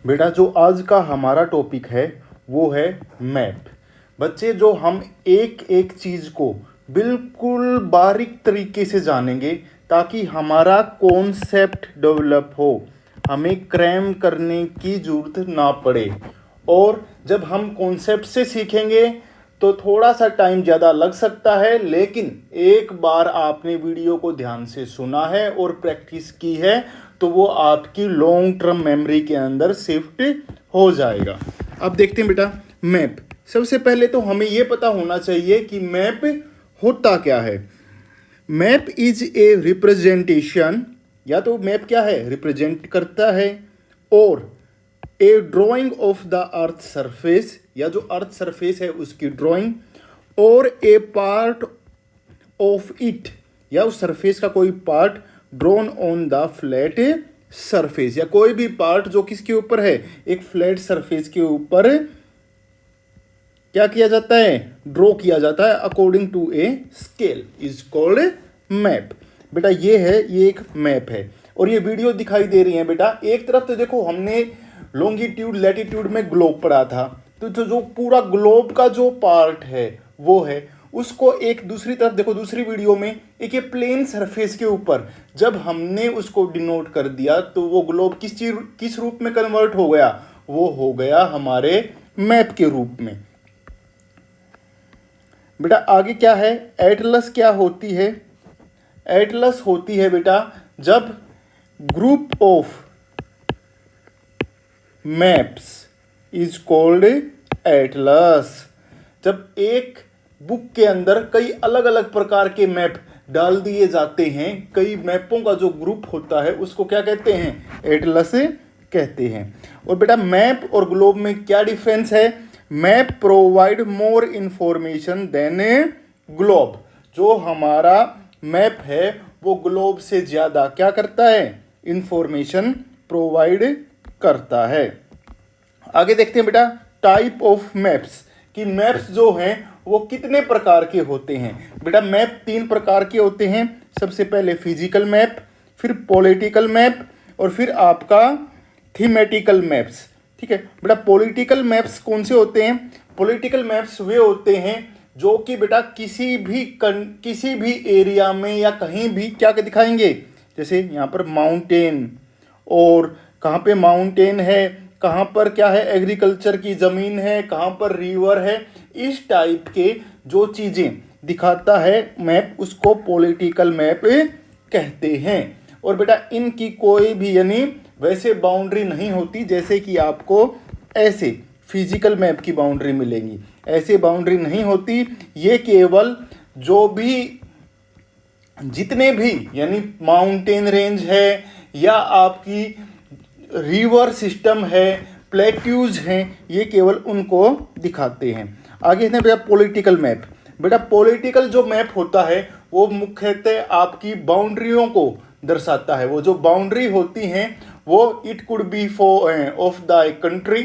बेटा जो आज का हमारा टॉपिक है वो है मैप। बच्चे जो हम एक एक चीज़ को बिल्कुल बारीक तरीके से जानेंगे ताकि हमारा कॉन्सेप्ट डेवलप हो, हमें क्रैम करने की ज़रूरत ना पड़े। और जब हम कॉन्सेप्ट से सीखेंगे तो थोड़ा सा टाइम ज़्यादा लग सकता है, लेकिन एक बार आपने वीडियो को ध्यान से सुना है और प्रैक्टिस की है तो वो आपकी लॉन्ग टर्म मेमोरी के अंदर शिफ्ट हो जाएगा। अब देखते हैं बेटा मैप। सबसे पहले तो हमें ये पता होना चाहिए कि मैप होता क्या है। मैप इज ए रिप्रेजेंटेशन, या तो मैप क्या है, रिप्रेजेंट करता है, और a drawing of the earth surface, या जो अर्थ सरफेस है उसकी ड्राइंग, और ए पार्ट ऑफ इट, या उस सरफेस का कोई part drawn on the flat surface, या कोई भी पार्ट जो किसके ऊपर है, एक फ्लैट सरफेस के ऊपर क्या किया जाता है, ड्रॉ किया जाता है according to a scale, is called map. बेटा ये है, ये एक मैप है। और ये वीडियो दिखाई दे रही है बेटा, एक तरफ तो देखो हमने लॉन्गिट्यूड लैटिट्यूड में ग्लोब पढ़ा था, तो जो पूरा ग्लोब का जो पार्ट है वो है, उसको एक दूसरी तरफ देखो, दूसरी वीडियो में एक ये प्लेन सरफेस के ऊपर जब हमने उसको डिनोट कर दिया तो वो ग्लोब किस रूप में कन्वर्ट हो गया, वो हो गया हमारे मैप के रूप में। बेटा आगे क्या है, एटलस क्या होती है। एटलस होती है बेटा जब group of maps is called Atlas, जब एक बुक के अंदर कई अलग अलग प्रकार के मैप डाल दिए जाते हैं, कई मैपों का जो ग्रुप होता है उसको क्या कहते हैं, एटलस कहते हैं। और बेटा मैप और ग्लोब में क्या डिफरेंस है, map provide more information than a globe, जो हमारा मैप है वो ग्लोब से ज़्यादा क्या करता है, इंफॉर्मेशन प्रोवाइड करता है। आगे देखते हैं बेटा टाइप ऑफ मैप्स, कि मैप्स जो हैं वो कितने प्रकार के होते हैं। बेटा मैप 3 प्रकार के होते हैं। सबसे पहले फिजिकल मैप, फिर पॉलिटिकल मैप, और फिर आपका थीमेटिकल मैप्स। ठीक है बेटा, पॉलिटिकल मैप्स कौन से होते हैं, पॉलिटिकल मैप्स वे होते हैं जो कि बेटा किसी भी एरिया में या कहीं भी क्या दिखाएंगे, जैसे यहाँ पर माउंटेन, और कहाँ पे माउंटेन है, कहाँ पर क्या है एग्रीकल्चर की ज़मीन है, कहाँ पर रिवर है, इस टाइप के जो चीज़ें दिखाता है मैप उसको पॉलिटिकल मैप कहते हैं। और बेटा इनकी कोई भी यानी वैसे बाउंड्री नहीं होती जैसे कि आपको ऐसे फिजिकल मैप की बाउंड्री मिलेंगी, ऐसे बाउंड्री नहीं होती। ये केवल जो भी जितने भी यानी माउंटेन रेंज है या आपकी रिवर सिस्टम है, प्लेट्यूज हैं, ये केवल उनको दिखाते हैं। आगे है बेटा पॉलिटिकल मैप। बेटा पॉलिटिकल जो मैप होता है वो मुख्यतः आपकी बाउंड्रियों को दर्शाता है। वो जो बाउंड्री होती हैं वो it could be for of the country,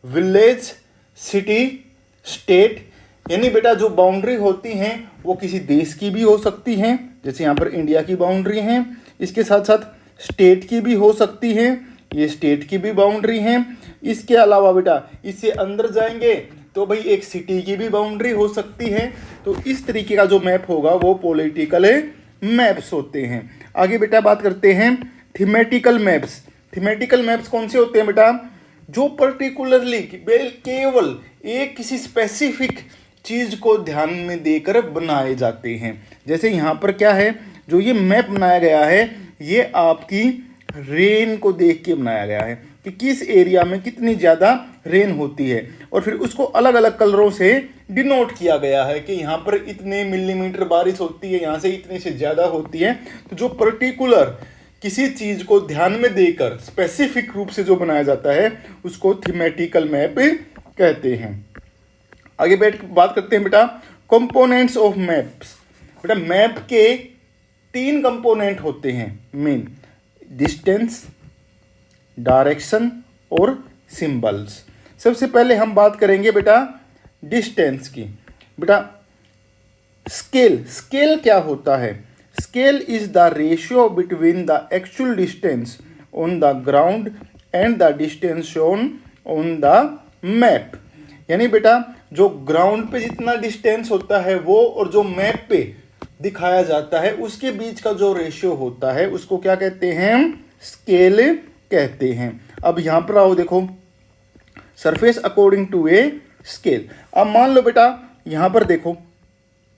village, city, state, यानी बेटा जो बाउंड्री होती हैं वो किसी देश की भी हो सकती हैं, जैसे यहाँ पर इंडिया की बाउंड्री हैं। इसके साथ साथ स्टेट की भी हो सकती हैं, ये स्टेट की भी बाउंड्री हैं। इसके अलावा बेटा इससे अंदर जाएंगे तो भाई एक सिटी की भी बाउंड्री हो सकती है। तो इस तरीके का जो मैप होगा वो पॉलिटिकल मैप्स होते हैं। आगे बेटा बात करते हैं थीमेटिकल मैप्स। थीमेटिकल मैप्स कौन से होते हैं बेटा, जो पर्टिकुलरली केवल एक किसी स्पेसिफिक चीज़ को ध्यान में देकर बनाए जाते हैं। जैसे यहाँ पर क्या है, जो ये मैप बनाया गया है ये आपकी रेन को देख के बनाया गया है कि किस एरिया में कितनी ज़्यादा रेन होती है, और फिर उसको अलग अलग कलरों से डिनोट किया गया है कि यहाँ पर इतने मिलीमीटर बारिश होती है, यहाँ से इतने से ज़्यादा होती है। तो जो पर्टिकुलर किसी चीज़ को ध्यान में देकर स्पेसिफिक रूप से जो बनाया जाता है उसको थीमेटिकल मैप कहते हैं। आगे बात करते हैं बेटा कंपोनेंट्स ऑफ मैप्स। बेटा मैप के 3 कंपोनेंट होते हैं मेन, डिस्टेंस, डायरेक्शन और सिंबल्स। सबसे पहले हम बात करेंगे बेटा डिस्टेंस की। बेटा स्केल, स्केल क्या होता है, scale is the ratio between the actual distance on the ground and the distance shown on the map. यानी बेटा जो ग्राउंड पे जितना डिस्टेंस होता है वो और जो मैप पे दिखाया जाता है उसके बीच का जो रेशियो होता है उसको क्या कहते हैं, स्केल कहते हैं। अब यहाँ पर आओ, देखो surface according to a scale. अब मान लो बेटा यहाँ पर देखो,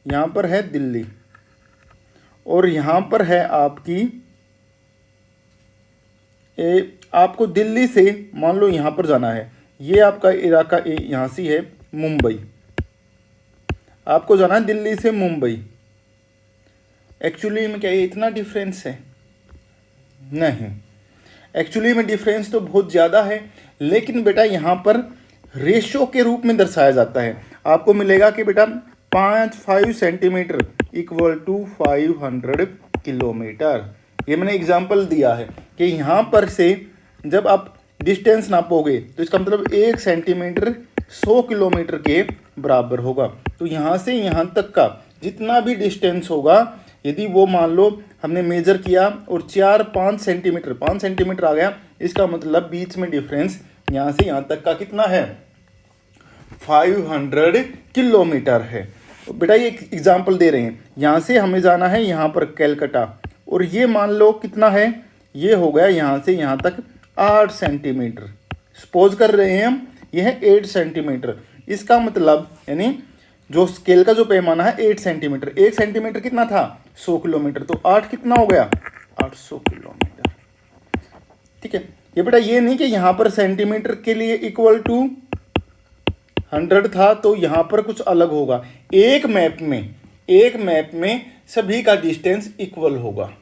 यहाँ पर है दिल्ली और यहाँ पर है आपकी आपको दिल्ली से मान लो यहाँ पर जाना है, ये आपका इलाका यहाँ से है मुंबई, आपको जाना है दिल्ली से मुंबई। एक्चुअली में क्या ये इतना डिफरेंस है? नहीं, एक्चुअली में डिफरेंस तो बहुत ज़्यादा है, लेकिन बेटा यहाँ पर रेशो के रूप में दर्शाया जाता है। आपको मिलेगा कि बेटा 5 सेंटीमीटर इक्वल टू 500 किलोमीटर। ये मैंने एग्जाम्पल दिया है कि यहाँ पर से जब आप डिस्टेंस नापोगे तो इसका मतलब 1 सेंटीमीटर 100 किलोमीटर के बराबर होगा। तो यहाँ से यहाँ तक का जितना भी डिस्टेंस होगा, यदि वो मान लो हमने मेजर किया और 5 सेंटीमीटर आ गया, इसका मतलब बीच में डिफरेंस यहाँ से यहाँ तक का कितना है, 500 किलोमीटर है। तो बेटा ये एग्जाम्पल दे रहे हैं, यहाँ से हमें जाना है यहाँ पर कैलकाटा, और ये मान लो कितना है, ये हो गया यहाँ से यहाँ तक 8 सेंटीमीटर। सपोज कर रहे हैं हम, ये है 8 सेंटीमीटर। इसका मतलब यानी जो स्केल का जो पैमाना है 8 सेंटीमीटर, 1 सेंटीमीटर कितना था, 100 किलोमीटर, तो 8 कितना हो गया, 800 किलोमीटर। ठीक है, ये बेटा ये नहीं कि यहाँ पर सेंटीमीटर के लिए इक्वल टू 100 था तो यहाँ पर कुछ अलग होगा। एक मैप में सभी का डिस्टेंस इक्वल होगा।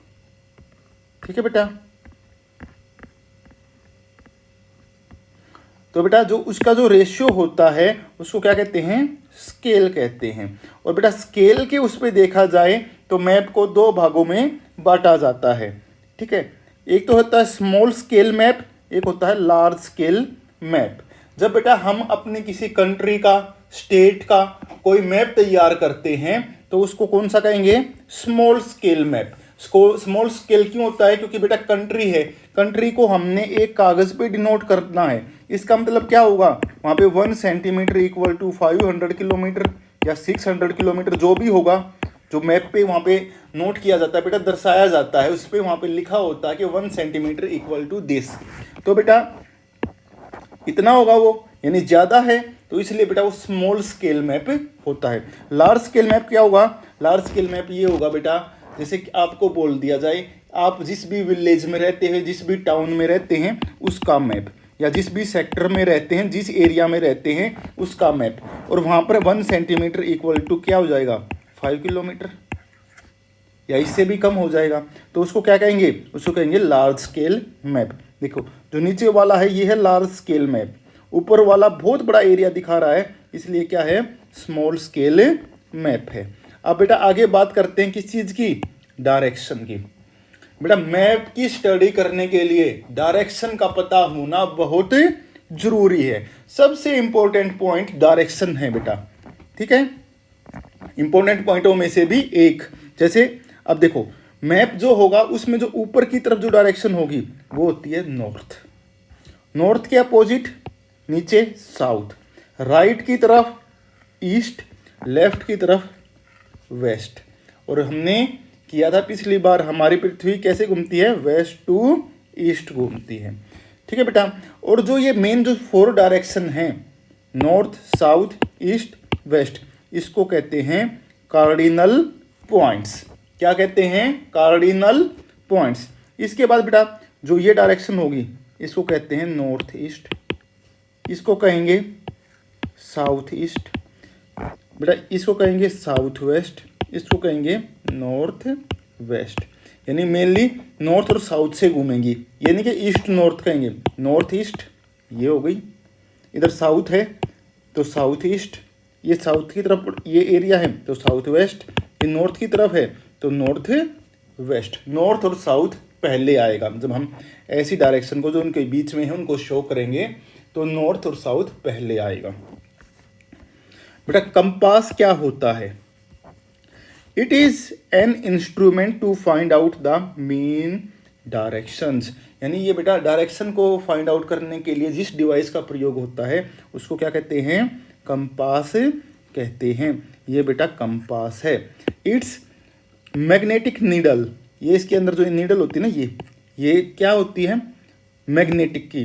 ठीक है बेटा, तो बेटा जो उसका जो रेशियो होता है उसको क्या कहते हैं, स्केल कहते हैं। और बेटा स्केल के उस पर देखा जाए तो मैप को 2 भागों में बांटा जाता है। ठीक है, एक तो होता है स्मॉल स्केल मैप, एक होता है लार्ज स्केल मैप। जब बेटा हम अपने किसी कंट्री का, स्टेट का कोई मैप तैयार करते हैं तो उसको कौन सा कहेंगे, small scale map. Small scale क्यों होता है, क्योंकि बेटा कंट्री है, कंट्री को हमने एक कागज़ पे डिनोट करना है। इसका मतलब क्या होगा, वहाँ पे 1 सेंटीमीटर इक्वल टू 500 किलोमीटर या 600 किलोमीटर जो भी होगा, जो मैप पे वहाँ पे नोट किया जाता है बेटा, दर्शाया जाता है, उस पर वहाँ पे लिखा होता है कि 1 सेंटीमीटर इक्वल टू दिस। तो बेटा इतना होगा वो, यानी ज़्यादा है, तो इसलिए बेटा वो स्मॉल स्केल मैप होता है। लार्ज स्केल मैप क्या होगा, लार्ज स्केल मैप ये होगा बेटा, जैसे कि आपको बोल दिया जाए आप जिस भी विलेज में रहते हैं, जिस भी टाउन में रहते हैं उसका मैप, या जिस भी सेक्टर में रहते हैं, जिस एरिया में रहते हैं उसका मैप, और वहाँ पर 1 सेंटीमीटर इक्वल टू क्या हो जाएगा, 5 किलोमीटर या इससे भी कम हो जाएगा, तो उसको क्या कहेंगे, उसको कहेंगे लार्ज स्केल मैप। देखो जो नीचे वाला है ये है लार्ज स्केल मैप, ऊपर वाला बहुत बड़ा एरिया दिखा रहा है, इसलिए क्या है, स्मॉल स्केल मैप है। अब बेटा आगे बात करते हैं किस चीज़ की, डायरेक्शन की। बेटा मैप की स्टडी करने के लिए डायरेक्शन का पता होना बहुत जरूरी है। सबसे इंपॉर्टेंट पॉइंट डायरेक्शन है बेटा। ठीक है, इंपॉर्टेंट पॉइंटों में से भी एक, जैसे अब देखो मैप जो होगा उसमें जो ऊपर की तरफ जो डायरेक्शन होगी वो होती है नॉर्थ, नॉर्थ के अपोजिट नीचे साउथ, राइट की तरफ ईस्ट, लेफ्ट की तरफ वेस्ट। और हमने किया था पिछली बार, हमारी पृथ्वी कैसे घूमती है, वेस्ट टू ईस्ट घूमती है। ठीक है बेटा, और जो ये मेन जो 4 डायरेक्शन हैं, नॉर्थ साउथ ईस्ट वेस्ट, इसको कहते हैं कार्डिनल पॉइंट्स। क्या कहते हैं, कार्डिनल पॉइंट्स। इसके बाद बेटा जो ये डायरेक्शन होगी इसको कहते हैं नॉर्थ ईस्ट, इसको कहेंगे साउथ ईस्ट, बेटा इसको कहेंगे साउथ वेस्ट, इसको कहेंगे नॉर्थ वेस्ट। यानी मेनली नॉर्थ और साउथ से घूमेंगी, ये नहीं कि ईस्ट नॉर्थ कहेंगे, नॉर्थ ईस्ट ये हो गई, इधर साउथ है तो साउथ ईस्ट, ये साउथ की तरफ ये एरिया है तो साउथ वेस्ट, ये नॉर्थ की तरफ है तो नॉर्थ वेस्ट। नॉर्थ और साउथ पहले आएगा, जब हम ऐसी डायरेक्शन को जो उनके बीच में है उनको शो करेंगे तो नॉर्थ और साउथ पहले आएगा। बेटा कंपास क्या होता है, it is an instrument to find out the main directions. यानी ये बेटा डायरेक्शन को फाइंड आउट करने के लिए जिस डिवाइस का प्रयोग होता है उसको क्या कहते हैं, कंपास कहते हैं। ये बेटा कंपास है। इट्स मैग्नेटिक नीडल, ये इसके अंदर जो नीडल होती है ना, ये क्या होती है, मैग्नेटिक की,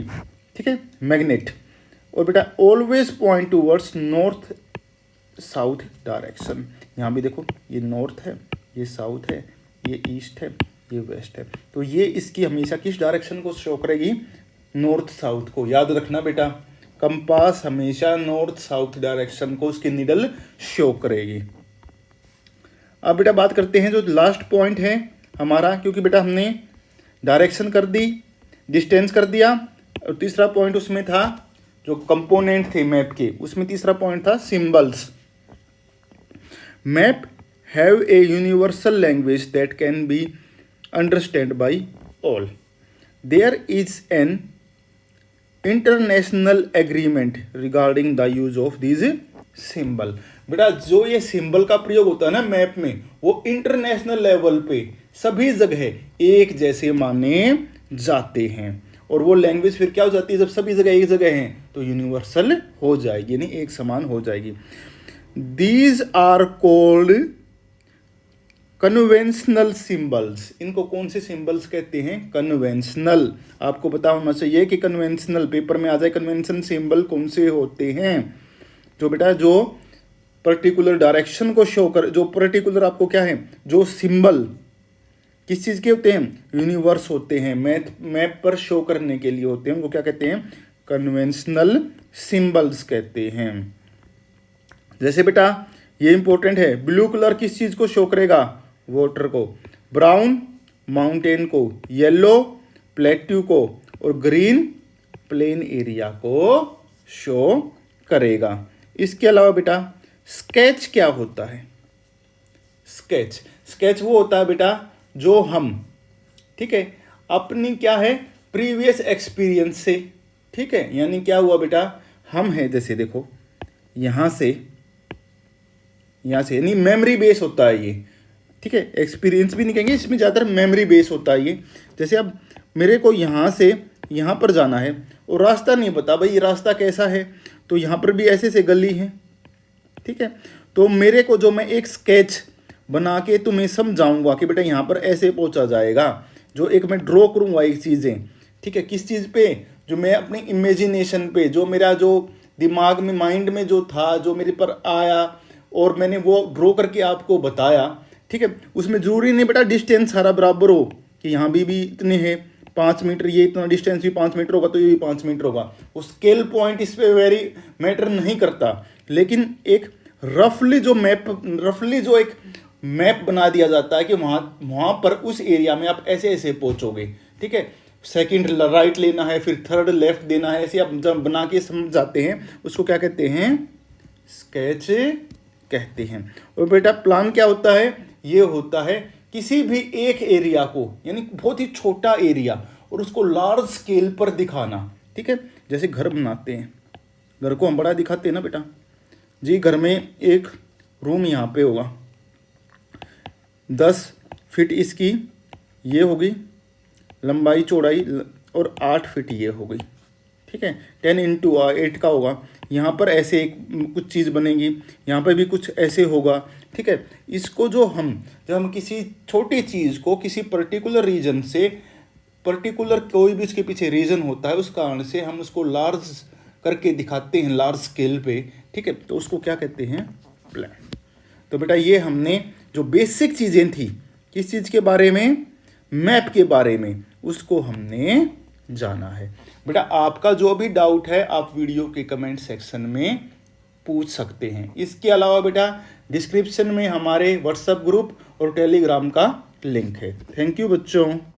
ठीक है, मैग्नेट। और बेटा always point towards north south direction. यहाँ भी देखो, ये नॉर्थ है, ये साउथ है, ये ईस्ट है, ये वेस्ट है। तो ये इसकी हमेशा किस डायरेक्शन को शो करेगी, नॉर्थ साउथ को। याद रखना बेटा, कंपास हमेशा नॉर्थ साउथ डायरेक्शन को उसकी नीडल शो करेगी। अब बेटा बात करते हैं जो लास्ट पॉइंट है हमारा, क्योंकि बेटा हमने डायरेक्शन कर दी, डिस्टेंस कर दिया, और तीसरा पॉइंट उसमें था जो कंपोनेंट थे मैप के, उसमें तीसरा पॉइंट था symbols. Map have a universal language that can be understand by all. There is an international agreement regarding the use of this symbol. बेटा जो ये सिंबल का प्रयोग होता है ना मैप में, वो इंटरनेशनल लेवल पे सभी जगह एक जैसे माने जाते हैं। और वो लैंग्वेज फिर क्या हो जाती है, जब सभी जगह एक जगह हैं तो यूनिवर्सल हो जाएगी, यानी एक समान हो जाएगी। These are called conventional symbols. इनको कौन से सिंबल्स कहते हैं, कन्वेंशनल। आपको पता होना चाहिए कि कन्वेंशनल, पेपर में आ जाए कन्वेंशन सिंबल कौन से होते हैं। जो बेटा जो पर्टिकुलर डायरेक्शन को शो कर, जो पर्टिकुलर आपको क्या है, जो सिंबल किस चीज़ के होते हैं, यूनिवर्स होते हैं, मैप पर शो करने के लिए होते हैं, उनको क्या कहते हैं, कन्वेंशनल सिंबल्स कहते हैं। जैसे बेटा ये इंपॉर्टेंट है, ब्लू कलर किस चीज़ को शो करेगा, वाटर को, ब्राउन माउंटेन को, येलो प्लेट्यू को, और ग्रीन प्लेन एरिया को शो करेगा। इसके अलावा बेटा स्केच क्या होता है, स्केच वो होता है बेटा जो हम, ठीक है, अपनी क्या है प्रीवियस एक्सपीरियंस से, ठीक है, यानी क्या हुआ बेटा, हम हैं जैसे देखो यहाँ से यानी मेमोरी बेस होता है ये, ठीक है, एक्सपीरियंस भी नहीं कहेंगे, इसमें ज़्यादातर मेमोरी बेस होता है ये। जैसे अब मेरे को यहाँ से यहाँ पर जाना है और रास्ता नहीं पता, भाई ये रास्ता कैसा है, तो यहाँ पर भी ऐसे से गली है, ठीक है, तो मेरे को जो मैं एक स्केच बना के तुम्हें समझाऊंगा कि बेटा यहाँ पर ऐसे पहुँचा जाएगा, जो एक मैं ड्रॉ करूँगा एक चीज़ें, ठीक है, किस चीज़ पे, जो मैं अपनी इमेजिनेशन पे, जो मेरा जो दिमाग में माइंड में जो था, जो मेरे पर आया और मैंने वो ड्रॉ करके आपको बताया, ठीक है। उसमें ज़रूरी नहीं बेटा डिस्टेंस सारा बराबर हो कि यहाँ भी इतने हैं 5 मीटर, ये इतना डिस्टेंस भी 5 मीटर होगा तो ये भी 5 मीटर होगा, वो स्केल पॉइंट इस पर वेरी मैटर नहीं करता। लेकिन एक रफली जो एक मैप बना दिया जाता है कि वहाँ पर उस एरिया में आप ऐसे ऐसे पहुँचोगे, ठीक है, सेकंड राइट लेना है, फिर थर्ड लेफ्ट देना है, ऐसे आप जब बना के समझ जाते हैं, उसको क्या कहते हैं, स्केच कहते हैं। और बेटा प्लान क्या होता है, ये होता है किसी भी एक एरिया को, यानी बहुत ही छोटा एरिया, और उसको लार्ज स्केल पर दिखाना, ठीक है। जैसे घर बनाते हैं, घर को हम बड़ा दिखाते हैं ना बेटा जी, घर में एक रूम यहाँ पे होगा, 10 फीट इसकी ये होगी लंबाई चौड़ाई, और 8 फीट ये हो गई, ठीक है, 10x8 का होगा। यहाँ पर ऐसे एक कुछ चीज़ बनेगी, यहाँ पर भी कुछ ऐसे होगा, ठीक है। इसको जब हम किसी छोटी चीज़ को किसी पर्टिकुलर रीजन से, पर्टिकुलर कोई भी उसके पीछे रीजन होता है, उस कारण से हम उसको लार्ज करके दिखाते हैं, लार्ज स्केल पे, ठीक है, तो उसको क्या कहते हैं, प्लान। तो बेटा ये हमने जो बेसिक चीज़ें थी किस चीज़ के बारे में, मैप के बारे में, उसको हमने जाना है। बेटा आपका जो भी डाउट है आप वीडियो के कमेंट सेक्शन में पूछ सकते हैं। इसके अलावा बेटा डिस्क्रिप्शन में हमारे व्हाट्सएप ग्रुप और टेलीग्राम का लिंक है। थैंक यू बच्चों।